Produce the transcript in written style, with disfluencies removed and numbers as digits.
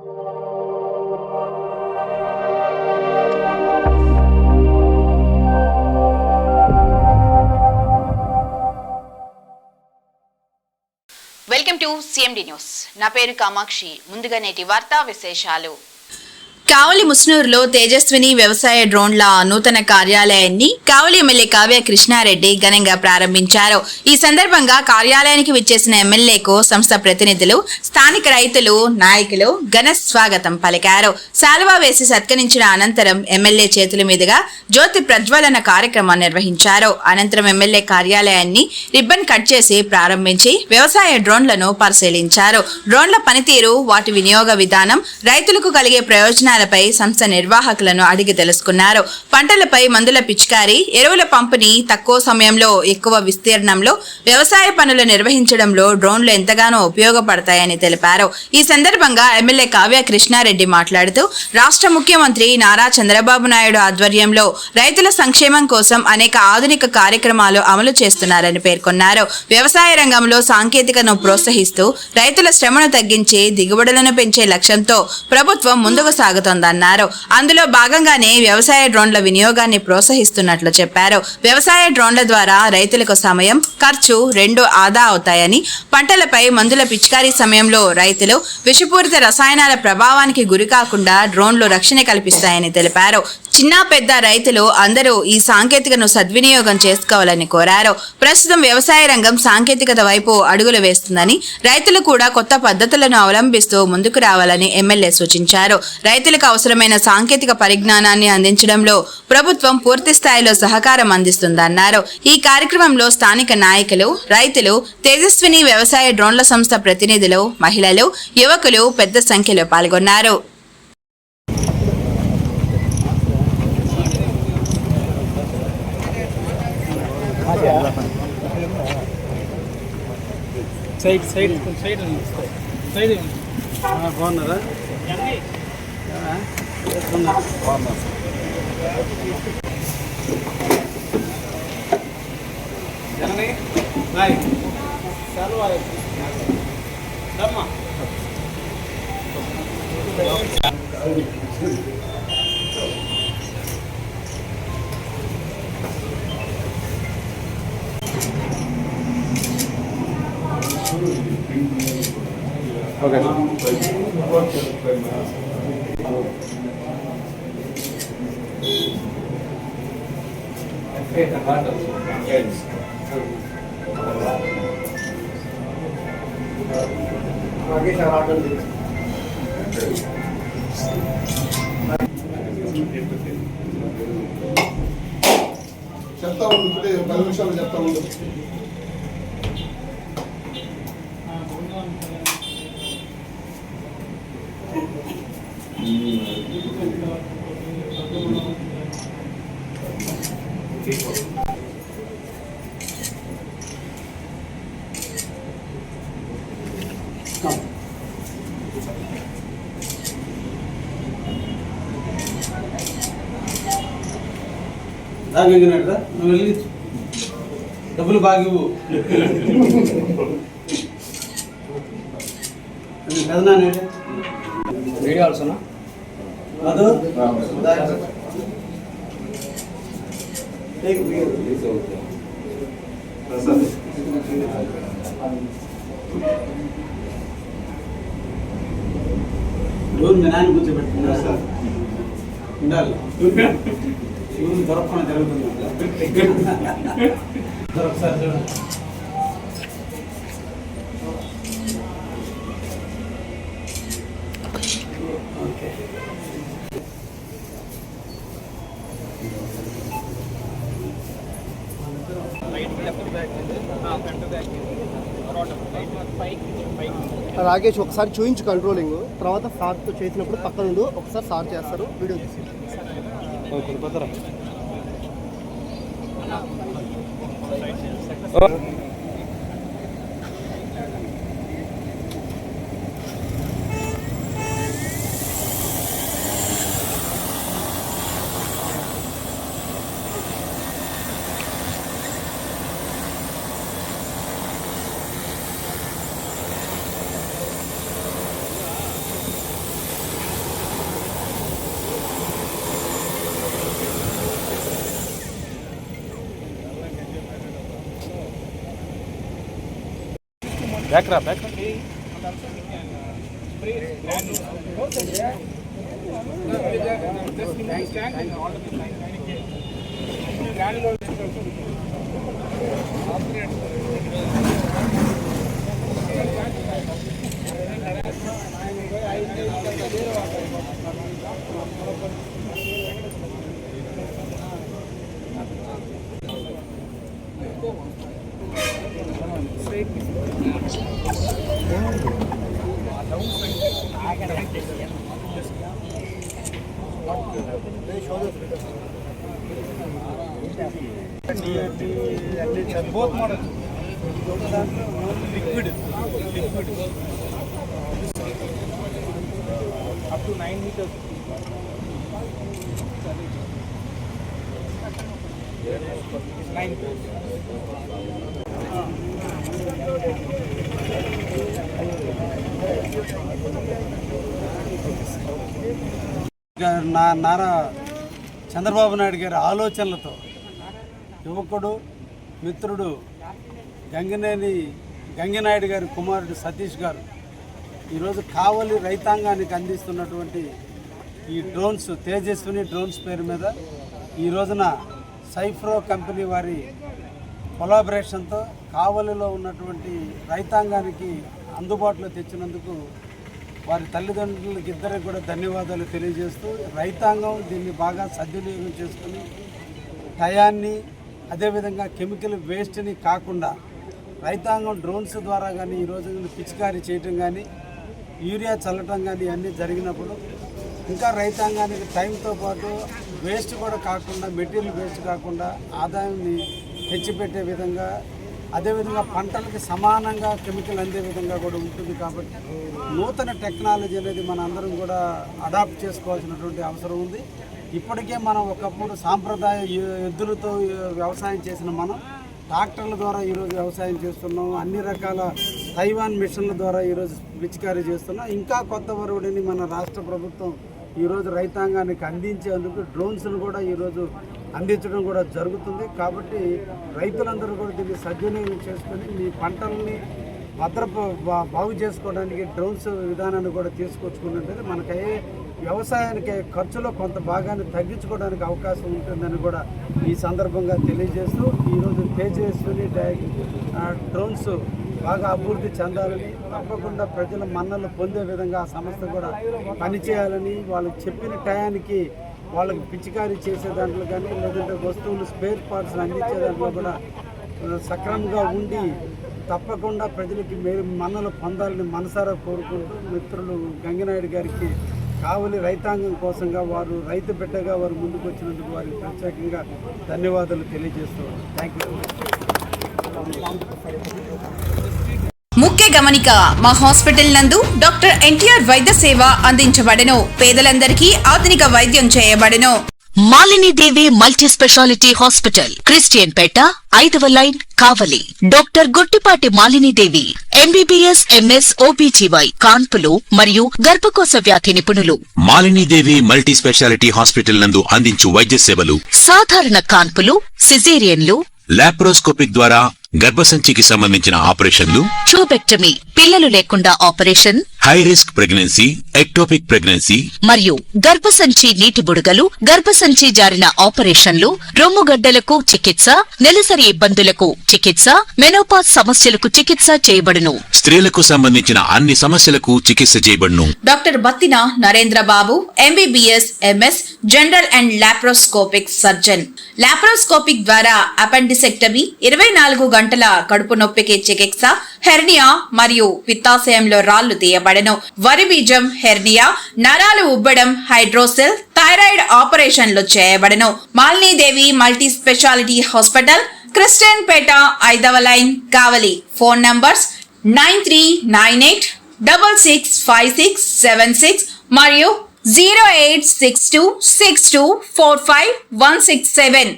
Welcome to CMD news. నా పేరు కామాక్షి. ముందుగా నేటి వార్తా విశేషాలు. కావలి ముస్నూరులో తేజస్విని వ్యవసాయ డ్రోన్ల నూతన కార్యాలయాన్ని కావలి ఎమ్మెల్యే కావ్య కృష్ణారెడ్డి ఘనంగా ప్రారంభించారు. ఈ సందర్భంగా కార్యాలయానికి విచ్చేసిన ఎమ్మెల్యేకు సంస్థ ప్రతినిధులు, స్థానిక రైతులు, నాయకులు ఘన స్వాగతం పలికారు. శాలువా వేసి సత్కరించిన అనంతరం ఎమ్మెల్యే చేతుల మీదుగా జ్యోతి ప్రజ్వలన కార్యక్రమం నిర్వహించారు. అనంతరం ఎమ్మెల్యే కార్యాలయాన్ని రిబ్బన్ కట్ చేసి ప్రారంభించి వ్యవసాయ డ్రోన్లను పరిశీలించారు. డ్రోన్ల పనితీరు, వాటి వినియోగ విధానం, రైతులకు కలిగే ప్రయోజనాలపై సంస్థ నిర్వాహకులను అడిగి తెలుసుకున్నారు. పంటలపై మందుల పిచికారీ, ఎరువుల పంపిణీ, తక్కువ సమయంలో ఎక్కువ విస్తీర్ణంలో వ్యవసాయ పనులు నిర్వహించడంలో డ్రోన్లు ఎంతగానో ఉపయోగపడతాయని తెలిపారు. ఈ సందర్భంగా ఎమ్మెల్యే కావ్య కృష్ణారెడ్డి మాట్లాడుతూ రాష్ట్ర ముఖ్యమంత్రి నారా చంద్రబాబు నాయుడు ఆధ్వర్యంలో రైతుల సంక్షేమం కోసం అనేక ఆధునిక కార్యక్రమాలు అమలు చేస్తున్నారని పేర్కొన్నారు. వ్యవసాయ రంగంలో సాంకేతికతను ప్రోత్సహిస్తూ రైతుల శ్రమను తగ్గించి దిగుబడులను పెంచే లక్ష్యంతో ప్రభుత్వం ముందుకు సాగుతోందన్నారు. అందులో భాగంగానే వ్యవసాయ డ్రోన్ల వినియోగాన్ని ప్రోత్సహిస్తున్నట్లు చెప్పారు. వ్యవసాయ డ్రోన్ల ద్వారా రైతులకు సమయం, ఖర్చు రెండు ఆదా అవుతాయని, పంటలపై మందుల పిచికారీ సమయంలో రైతులు విషపూరిత రసాయనాల ప్రభావానికి గురి కాకుండా డ్రోన్లు రక్షణ కల్పిస్తాయని తెలిపారు. చిన్న పెద్ద రైతులు అందరూ ఈ సాంకేతికను సద్వినియోగం చేసుకోవాలని కోరారు. ప్రస్తుతం వ్యవసాయ రంగం సాంకేతికత వైపు అడుగులు వేస్తుందని, రైతులు కూడా కొత్త పద్ధతులను అవలంబిస్తూ ముందుకు రావాలని ఎమ్మెల్యే సూచించారు. రైతులకు అవసరమైన సాంకేతిక పరిజ్ఞానాన్ని అందించడంలో ప్రభుత్వం పూర్తి స్థాయిలో సహకారం అందిస్తుందన్నారు. ఈ కార్యక్రమంలో స్థానిక నాయకులు, రైతులు, తేజస్విని వ్యవసాయ డ్రోన్ల సంస్థ ప్రతినిధులు, మహిళలు, యువకులు పెద్ద సంఖ్యలో పాల్గొన్నారు. బాగున్నారా? Okay. చెప్తా ఉండు, 10 నిమిషాలు చెప్తా ఉండు. దాగినట్రా నువ్వు వెళ్ళి డబ్బులు బాగివు కదనా వీడియో ఆల్సోనా అదో రోజు మీ నాన్న కూర్చోబెట్టుకున్నా సార్ ఉండాలి. దొరకకుండా జరుగుతుంది దొరకసారి చూడండి. రాకేష్ ఒకసారి చూయించు కంట్రోలింగ్, తర్వాత సార్తో చేసినప్పుడు పక్కన నుండి ఒకసారి సార్ చేస్తారు వీడియో తీసి. both models. Liquid up to 9 meters. Nara Chandrababu Naidu గారి ఆలోచనలతో యువకుడు మిత్రుడు గంగినాయుడు గారి కుమారుడు సతీష్ గారు ఈరోజు కావలి రైతాంగానికి అందిస్తున్నటువంటి ఈ డ్రోన్స్ తేజస్విని డ్రోన్స్ పేరు మీద ఈ రోజున సైఫ్రో కంపెనీ వారి కొలాబరేషన్తో కావలిలో ఉన్నటువంటి రైతాంగానికి అందుబాటులో తెచ్చినందుకు వారి తల్లిదండ్రులకి ఇద్దరికి కూడా ధన్యవాదాలు తెలియజేస్తూ రైతాంగం దీన్ని బాగా సద్వినియోగం చేసుకుని టయాన్ని అదేవిధంగా కెమికల్ వేస్ట్ని కాకుండా రైతాంగం డ్రోన్స్ ద్వారా కానీ ఈరోజు పిచికారీ చేయటం కానీ యూరియా చల్లటం కానీ అన్నీ జరిగినప్పుడు ఇంకా రైతాంగానికి టైంతో పాటు వేస్ట్ కూడా కాకుండా మెటీరియల్ వేస్ట్ కాకుండా ఆదాయాన్ని తెచ్చిపెట్టే విధంగా అదేవిధంగా పంటలకి సమానంగా కెమికల్ అందే విధంగా కూడా ఉంటుంది. కాబట్టి నూతన టెక్నాలజీ అనేది మన అందరం కూడా అడాప్ట్ చేసుకోవాల్సినటువంటి అవసరం ఉంది. ఇప్పటికే మనం ఒకప్పుడు సాంప్రదాయ ఎద్దులతో వ్యవసాయం చేసిన మనం ట్రాక్టర్ల ద్వారా ఈరోజు వ్యవసాయం చేస్తున్నాం. అన్ని రకాల తైవాన్ మిషన్ల ద్వారా ఈరోజు పిచికారీ చేస్తున్నాం. ఇంకా కొత్త వరవడిని మన రాష్ట్ర ప్రభుత్వం ఈరోజు రైతాంగానికి అందించేందుకు డ్రోన్స్ను కూడా ఈరోజు అందించడం కూడా జరుగుతుంది. కాబట్టి రైతులందరూ కూడా దీన్ని సద్వినియోగం చేసుకొని మీ పంటల్ని బాగు చేసుకోవడానికి డ్రోన్స్ విధానాన్ని కూడా తీసుకొచ్చుకున్నట్లయితే మనకయ్యే వ్యవసాయానికి ఖర్చులో కొంత భాగాన్ని తగ్గించుకోవడానికి అవకాశం ఉంటుందని కూడా ఈ సందర్భంగా తెలియజేస్తూ ఈరోజు తేజస్విని డ్రోన్స్ బాగా అభివృద్ధి చెందాలని తప్పకుండా ప్రజల మన్నలు పొందే విధంగా ఆ సంస్థ కూడా పనిచేయాలని వాళ్ళకి చెప్పిన టయానికి వాళ్ళకి పిచికారీ చేసే దాంట్లో కానీ లేదంటే వస్తువులు స్పేర్ పార్ట్స్ అందించే దాంట్లో కూడా సక్రమంగా ఉండి తప్పకుండా ప్రజలకి మన్నలు పొందాలని మనసారా కోరుకుంటూ మిత్రులు గంగినాయుడు గారికి కావలి రైతాంగం కోసంగా వారు రైతు బిడ్డగా వారు ముందుకు వచ్చినందుకు వారికి ప్రత్యేకంగా ధన్యవాదాలు తెలియజేస్తున్నారు. Thank you. ముఖ్య గమనిక, మా హాస్పిటల్ నందు డాక్టర్ ఎన్టీఆర్ వైద్య సేవ అందించబడెను. పేదలందరికీ ఆధునిక వైద్యం చేయబడెను. Malinidevi multi specialty hospital, Christianpet, 5వ line, Kavali. Doctor Gottipati Malinidevi MBBS MS OBGY కాన్పులు మరియు గర్భకోశ వ్యాధి నిపుణులు. మాలినీదేవి మల్టీ స్పెషాలిటీ హాస్పిటల్ నందు అందించు వైద్య సేవలు: సాధారణ కాన్పులు, సిజేరియన్లు, లాప్రోస్కోపిక్ ద్వారా గర్భసంచికి సంబంధించిన ఆపరేషన్లు, ట్యూబెక్టమీ, పిల్లలు లేకుండా operation, high risk pregnancy, ectopic pregnancy మరియు గర్భసంచి నీటి బుడగలు, గర్భసంచి జారిన ఆపరేషన్లు, రొమ్ముగడ్డలకు చికిత్స, నెలసరి ఇబ్బందులకు చికిత్స, మెనోపాజ్ సమస్యలకు చికిత్స చేయబడును. స్త్రీలకు సంబంధించిన అన్ని సమస్యలకు చికిత్స చేయబడును. Doctor Battina Narendra Babu MBBS MS general and laparoscopic surgeon. Laparoscopic ద్వారా అపెండిసెక్టమీ, 24 గంటల కడుపు నొప్పికి చికిత్స, హెర్నియా మరియు పిత్తాశయంలో రాళ్లు తీయబడెను. వరి బీజం, హెర్నియా, నరాలు ఉబ్బడం, హైడ్రోసెల్, థైరాయిడ్ ఆపరేషన్లు చేయబడెను. Malinidevi multi specialty hospital, Christianpet, 5వ లైన్, కావలి. ఫోన్ నంబర్స్ 9398665676 మరియు 08626245167.